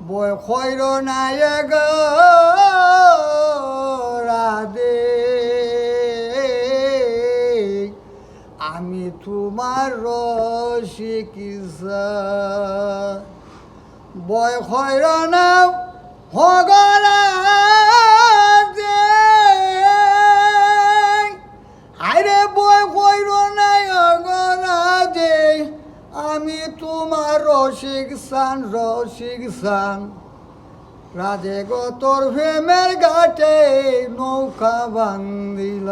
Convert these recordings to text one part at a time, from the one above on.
বয় খৈর নাই গো রাধে আমি তোমার রসিক বয় খৈর নাও হগরা আরে বয় খৈর নাই হগরা দে আমি তোমার রসিক সান রাধে গো তোর প্রেমের ঘাটে নৌকা বান্ধিল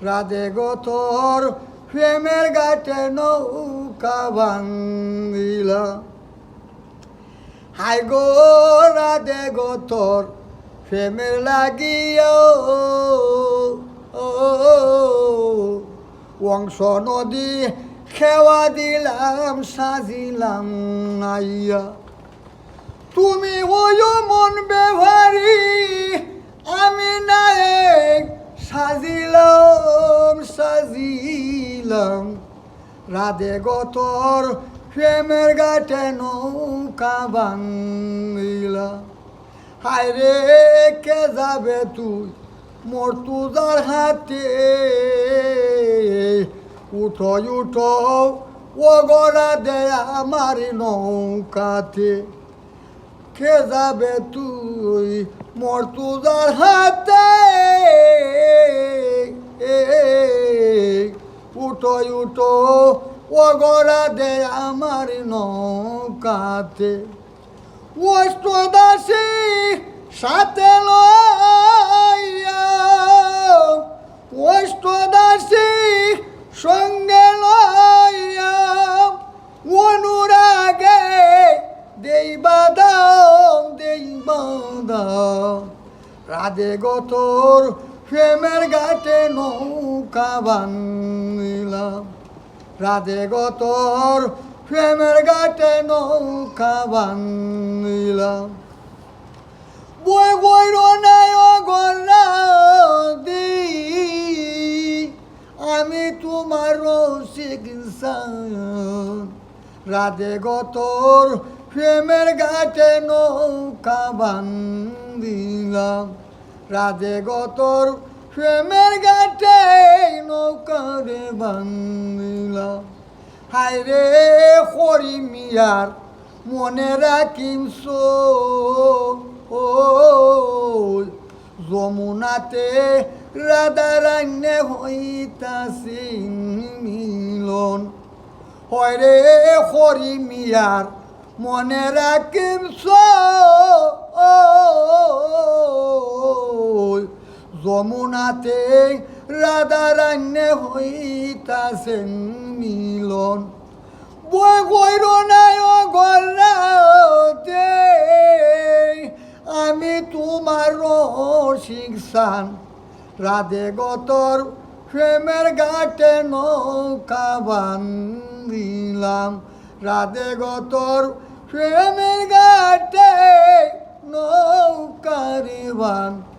রাধে গো তোর প্রেমের ঘাটে নৌকা বান্ধিল হাই গো রাধে গো তোর প্রেমের লাগিও অংশ নদী খেওয়া দিলাম সাজিলাম নাইয়া তুমি ওয়ো মন বেভারি আমি নায়ক সাজিলাম রাধে গো তোর প্রেমের ঘাটে নৌকা বান্ধিলা হায় রে কে যাবে তুই মোর তুজার হাতে উঠো উঠো ও গড়া দে আমার নৌকাতে কে যাবে তুই মোর তুজার হাতে উঠো উঠো ও গড়া দে আমার নৌকাতে অষ্টদাসী সাথে লইয়া অষ্টদাসী সঙ্গে লইয়া অনুরাগে দেই বাদাম রাধে গো তোর প্রেমের ঘাটে নৌকা বান্ধিলাম রাধে গো তোর প্রেমের ঘাটে নৌকা বান্ধিলাম বই বই রনায় গড়া দি আমি তোমার রসিক রাধে গো তোর প্রেমের ঘাটে নৌকা বান্ধিলাম রাধে গো তোর প্রেমের ঘাটে নৌকা রে বান্ধিলাম হায় রে হরি মিয়ার মনে রাখিম যমুনাতে রাধারান্যে হইতাছি মিলন হয় রে হরি মিয়ার মনে রাখিম যমুনাতে রাধারান্যে হইতাছেন মিলন বই গৈর নাই গড়াতে আমি তোমার রসিক সান রাধে গো তোর প্রেমের ঘাটে নৌকা বান্ধিলাম রাধে গো তোর প্রেমের ঘাটে নৌকা রে বান্ধিলাম